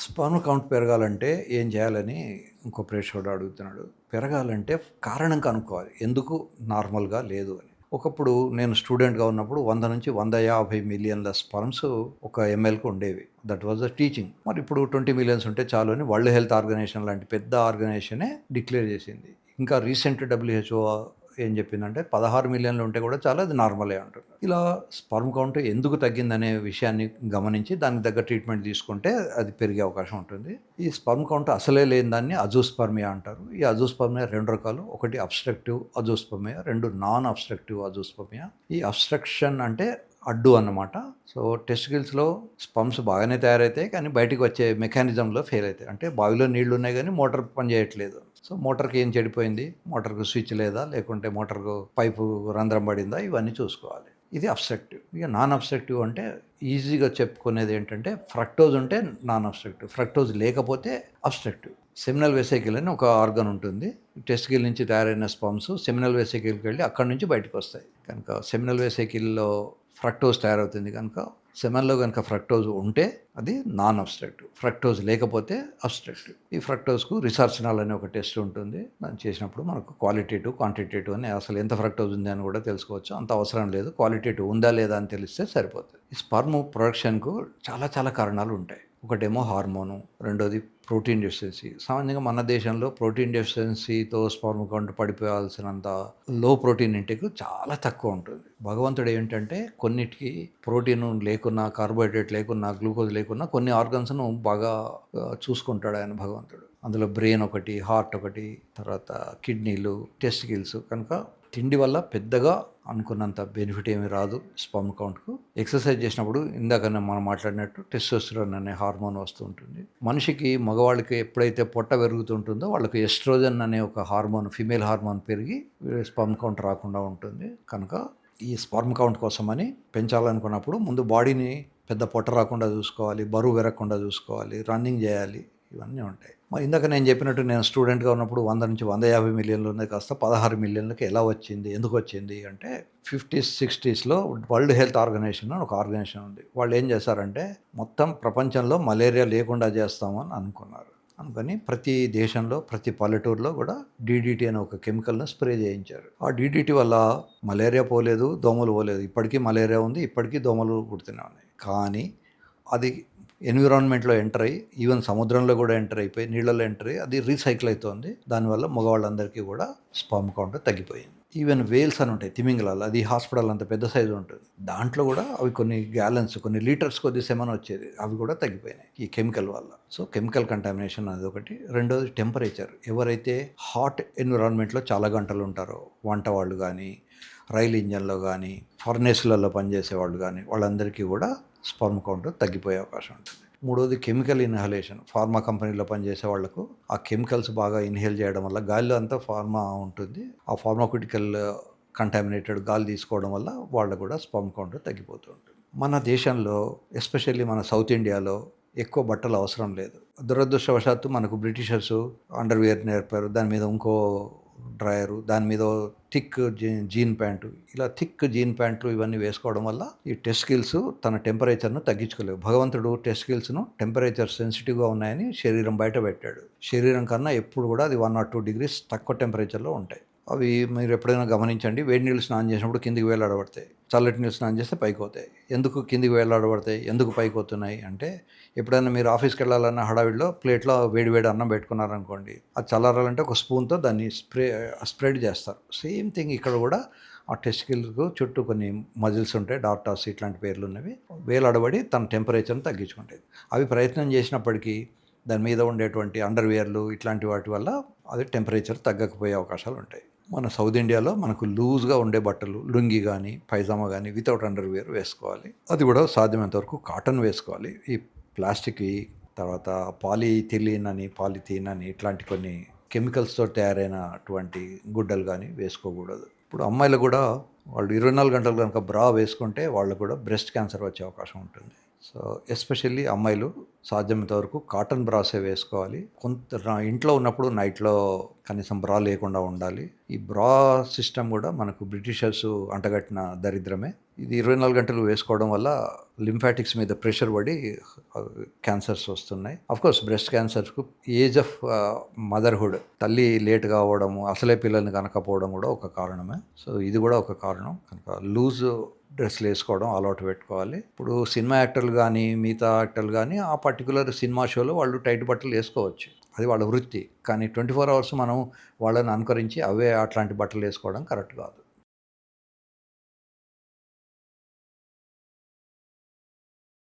Sperm count పెరగాలంటే ఏం చేయాలని ఇంకో ప్రేక్షకుడు అడుగుతున్నాడు. పెరగాలంటే కారణం కనుక్కోవాలి. ఎందుకు నార్మల్‌గా లేదు అని. ఒకప్పుడు నేను స్టూడెంట్‌గా ఉన్నప్పుడు 100-150 మిలియన్ల స్పర్మ్స్ ఒక ఎంఎల్‌కి ఉండేవి. That was the teaching. మరి ఇప్పుడు 20 మిలియన్స్ ఉంటే చాలు అని వరల్డ్ హెల్త్ ఆర్గనైజేషన్ లాంటి పెద్ద ఆర్గనైజేషనే డిక్లేర్ చేసింది. ఇంకా రీసెంట్ డబ్ల్యూహెచ్ఓ ఏం చెప్పిందంటే 16 మిలియన్లు ఉంటే కూడా చాలా అది నార్మలే అంటున్నారు. ఇలా స్పర్మ్ కౌంట్ ఎందుకు తగ్గిందనే విషయాన్ని గమనించి దానికి తగ్గ ట్రీట్మెంట్ తీసుకుంటే అది పెరిగే అవకాశం ఉంటుంది. ఈ స్పర్మ్ కౌంట్ అసలే లేని దాన్ని అజూస్పర్మియా అంటారు. ఈ అజూస్పర్మియా 2 రకాలు. ఒకటి obstructive azoospermia, 2 non obstructive azoospermia. ఈ అబ్స్ట్రక్షన్ అంటే అడ్డు అన్నమాట. సో టెస్టికల్స్‌లో స్పర్మ్స్ బాగానే తయారవుతాయి. కానీ బయటికి వచ్చే మెకానిజంలో ఫెయిల్ అవుతాయి. అంటే బావిలో నీళ్లు ఉన్నాయి కానీ మోటార్ పనిచేయట్లేదు. సో మోటార్‌కి ఏం చెడిపోయింది? మోటార్‌కి స్విచ్ లేదా? లేకుంటే మోటార్‌కు పైపు రంధ్రం పడిందా? ఇవన్నీ చూసుకోవాలి. ఇది అబ్స్ట్రక్టివ్. ఇక నాన్ అబ్స్ట్రక్టివ్ అంటే ఈజీగా చెప్పుకునేది ఏంటంటే ఫ్రక్టోజ్ ఉంటే నాన్ అబ్స్ట్రక్టివ్. ఫ్రక్టోజ్ లేకపోతే అబ్స్ట్రక్టివ్. సెమినల్ వెసికిల్ అని ఒక ఆర్గన్ ఉంటుంది. టెస్టికల్ నుంచి తయారైన స్పర్మ్స్ సెమినల్ వెసికిల్‌కి వెళ్ళి అక్కడి నుంచి బయటకు వస్తాయి. కనుక సెమినల్ వెసికిల్‌లో ఫ్రక్టోజ్ తయారవుతుంది కనుక సెమెన్‌లో గనుక ఫ్రక్టోజ్ ఉంటే అది నాన్ అబ్స్ట్రక్టివ్. ఫ్రక్టోజ్ లేకపోతే అబ్స్ట్రక్టివ్. ఈ ఫ్రక్టోజ్‌కు రిసర్చనాల్ అనే ఒక టెస్ట్ ఉంటుంది. దాన్ని చేసినప్పుడు మనకు క్వాలిటేటివ్, క్వాంటిటేటివ్ అని అసలు ఎంత ఫ్రక్టోజ్ ఉంది అని కూడా తెలుసుకోవచ్చు. అంత అవసరం లేదు. క్వాలిటేటివ్ ఉందా లేదా అని తెలిస్తే సరిపోతుంది. ఈ స్పర్మ్ ప్రొడక్షన్‌కు చాలా కారణాలు ఉంటాయి. ఒకటేమో హార్మోను, రెండోది ప్రోటీన్ డెఫిషియన్సీ. సామాన్యంగా మన దేశంలో ప్రోటీన్ డెఫిషియన్సీతో స్పర్మ్ కౌంట్ పడిపోవాల్సినంత లో ప్రోటీన్ ఇంటేక్ చాలా తక్కువ ఉంటుంది. భగవంతుడు ఏంటంటే కొన్నిటికి ప్రోటీన్ లేకున్నా, కార్బోహైడ్రేట్ లేకున్నా, గ్లూకోజ్ లేకున్నా కొన్ని ఆర్గన్స్‌ను బాగా చూసుకుంటాడు ఆయన భగవంతుడు. అందులో బ్రెయిన్ ఒకటి, హార్ట్ ఒకటి, తర్వాత కిడ్నీలు, టెస్టికిల్స్. కనుక తిండి వల్ల పెద్దగా అనుకున్నంత బెనిఫిట్ ఏమీ రాదు స్పర్మ్ కౌంట్‌కు. ఎక్సర్సైజ్ చేసినప్పుడు ఇందాకనే మనం మాట్లాడినట్టు టెస్టోస్టెరాన్ అనే హార్మోన్ వస్తూ ఉంటుంది. మనిషికి మగవాళ్ళకి ఎప్పుడైతే పొట్ట పెరుగుతుంటుందో వాళ్ళకి ఎస్ట్రోజన్ అనే ఒక హార్మోన్, ఫీమేల్ హార్మోన్ పెరిగి స్పర్మ్ కౌంట్ రాకుండా ఉంటుంది. కనుక ఈ స్పర్మ్ కౌంట్ కోసమని పెంచాలనుకున్నప్పుడు ముందు బాడీని పెద్ద పొట్ట రాకుండా చూసుకోవాలి, బరువు పెరగకుండా చూసుకోవాలి, రన్నింగ్ చేయాలి. ఇవన్నీ ఉంటాయి. మరి ఇందాక నేను చెప్పినట్టు నేను స్టూడెంట్‌గా ఉన్నప్పుడు 100-150 మిలియన్లు ఉన్నది కాస్త 16 మిలియన్లకి ఎలా వచ్చింది? ఎందుకు వచ్చింది? అంటే 50స్, 60స్‌లో వరల్డ్ హెల్త్ ఆర్గనైజేషన్ అని ఒక ఆర్గనైజేషన్ ఉంది. వాళ్ళు ఏం చేశారంటే మొత్తం ప్రపంచంలో మలేరియా లేకుండా చేస్తామని అనుకున్నారు. అందుకని ప్రతి దేశంలో, ప్రతి పల్లెటూరులో కూడా డీడీటీ అనే ఒక కెమికల్‌ని స్ప్రే చేయించారు. ఆ డీడీటీ వల్ల మలేరియా పోలేదు, దోమలు పోలేదు. ఇప్పటికీ మలేరియా ఉంది, ఇప్పటికీ దోమలు కుడుతూనే ఉన్నాయి. కానీ అది ఎన్విరాన్మెంట్‌లో ఎంటర్ అయ్యి, ఈవెన్ సముద్రంలో కూడా ఎంటర్ అయిపోయి, నీళ్ళలో ఎంటర్ అయ్యి అది రీసైకిల్ అవుతోంది. దానివల్ల మగవాళ్ళందరికీ కూడా స్పర్మ్ కౌంట్ తగ్గిపోయింది. ఈవెన్ వేల్స్ అని ఉంటాయి తిమింగలాలు. అది హాస్పిటల్ అంత పెద్ద సైజు ఉంటుంది. దాంట్లో కూడా అవి కొన్ని గ్యాలన్స్, కొన్ని లీటర్స్ కొద్ది సెమన్ వచ్చేది. అవి కూడా తగ్గిపోయినాయి ఈ కెమికల్ వల్ల. సో కెమికల్ కంటామినేషన్ అదొకటి. రెండోది టెంపరేచర్. ఎవరైతే హాట్ ఎన్విరాన్మెంట్‌లో చాలా గంటలు ఉంటారో, వంట వాళ్ళు కానీ, రైలు ఇంజన్‌లో కానీ, ఫర్నేస్‌లలో పనిచేసేవాళ్ళు కానీ, వాళ్ళందరికీ కూడా స్పర్మ్ కౌంట్ తగ్గిపోయే అవకాశం ఉంటుంది. మూడోది కెమికల్ ఇన్హలేషన్. ఫార్మా కంపెనీలో పనిచేసే వాళ్లకు ఆ కెమికల్స్ బాగా ఇన్హేల్ చేయడం వల్ల గాలిలో అంతా ఫార్మా ఉంటుంది. ఆ ఫార్మాక్యూటికల్ కంటామినేటెడ్ గాలి తీసుకోవడం వల్ల వాళ్ళకు కూడా స్పర్మ్ కౌంట్ తగ్గిపోతూ ఉంటుంది. మన దేశంలో ఎస్పెషల్లీ మన సౌత్ ఇండియాలో ఎక్కువ బట్టలు అవసరం లేదు. దురదృష్టవశాత్తు మనకు బ్రిటిషర్స్ అండర్‌వేర్ నేర్పారు. దాని మీద ఇంకో డ్రాయరు, దాని మీద థిక్ జీన్ ప్యాంటు, ఇలా థిక్ జీన్ ప్యాంట్లు ఇవన్నీ వేసుకోవడం వల్ల ఈ టెస్టికిల్స్ తన టెంపరేచర్ను తగ్గించుకోలేవు. భగవంతుడు టెస్టికిల్స్ను టెంపరేచర్ సెన్సిటివ్గా ఉన్నాయని శరీరం బయట పెట్టాడు. శరీరం కన్నా ఎప్పుడు కూడా అది 1 or 2 degrees తక్కువ టెంపరేచర్లో ఉంటాయి. అవి మీరు ఎప్పుడైనా గమనించండి. వేడి నీళ్ళు స్నానం చేసినప్పుడు కిందికి వేలాడబడతాయి. చల్లటి నీళ్ళు స్నానం చేస్తే పైకి పోతాయి. ఎందుకు కిందికి వేలాడబడతాయి? ఎందుకు పైకి పోతున్నాయి అంటే, ఎప్పుడైనా మీరు ఆఫీస్కి వెళ్ళాలన్న హడావిడిలో ప్లేట్లో వేడి అన్నం పెట్టుకున్నారనుకోండి, అది చల్లారాలంటే ఒక స్పూన్తో దాన్ని స్ప్రెడ్ చేస్తారు. సేమ్ థింగ్ ఇక్కడ కూడా ఆ టెస్టికిల్కు చుట్టూ కొన్ని మజిల్స్ ఉంటాయి, డార్టాస్ ఇట్లాంటి పేర్లు ఉన్నవి, వేలాడబడి తన టెంపరేచర్ని తగ్గించుకుంటాయి. అవి ప్రయత్నం చేసినప్పటికీ దాని మీద ఉండేటువంటి అండర్వేర్లు ఇట్లాంటి వాటి వల్ల అది టెంపరేచర్ తగ్గకపోయే అవకాశాలు ఉంటాయి. మన సౌత్ ఇండియాలో మనకు లూజ్గా ఉండే బట్టలు, లుంగీ కానీ, పైజామా కానీ వితౌట్ అండర్వేర్ వేసుకోవాలి. అది కూడా సాధ్యమైనంత వరకు కాటన్ వేసుకోవాలి. ఈ ప్లాస్టిక్‌వి, తర్వాత పాలిథిలిన్ అని, పాలిథీన్ అని ఇట్లాంటి కొన్ని కెమికల్స్‌తో తయారైనటువంటి గుడ్డలు కానీ వేసుకోకూడదు. ఇప్పుడు అమ్మాయిలు కూడా వాళ్ళు 24 గంటలు కనుక బ్రా వేసుకుంటే వాళ్ళకు కూడా బ్రెస్ట్ క్యాన్సర్ వచ్చే అవకాశం ఉంటుంది. సో ఎస్పెషల్లీ అమ్మాయిలు సాధ్యమైనంత వరకు కాటన్ బ్రాసే వేసుకోవాలి. ఇంట్లో ఉన్నప్పుడు నైట్లో కనీసం బ్రా లేకుండా ఉండాలి. ఈ బ్రా సిస్టమ్ కూడా మనకు బ్రిటిషర్స్ అంటగట్టిన దరిద్రమే. ఇది 24 గంటలు వేసుకోవడం వల్ల లింఫాటిక్స్ మీద ప్రెషర్ పడి క్యాన్సర్స్ వస్తున్నాయి. కోర్స్ బ్రెస్ట్ క్యాన్సర్స్కు ఏజ్ ఆఫ్ మదర్హుడ్, తల్లి లేట్గా అవ్వడము, అసలే పిల్లల్ని కనకపోవడం కూడా ఒక కారణమే. సో ఇది కూడా ఒక కారణం. కనుక లూజ్ డ్రెస్సులు వేసుకోవడం అలవాటు పెట్టుకోవాలి. ఇప్పుడు సినిమా యాక్టర్లు కానీ మిగతా యాక్టర్లు కానీ ఆ పర్టికులర్ సినిమా షోలో వాళ్ళు టైట్ బట్టలు వేసుకోవచ్చు, అది వాళ్ళ వృత్తి. కానీ 24 అవర్స్ మనం వాళ్ళని అనుకరించి అవే అట్లాంటి బట్టలు వేసుకోవడం కరెక్ట్ కాదు.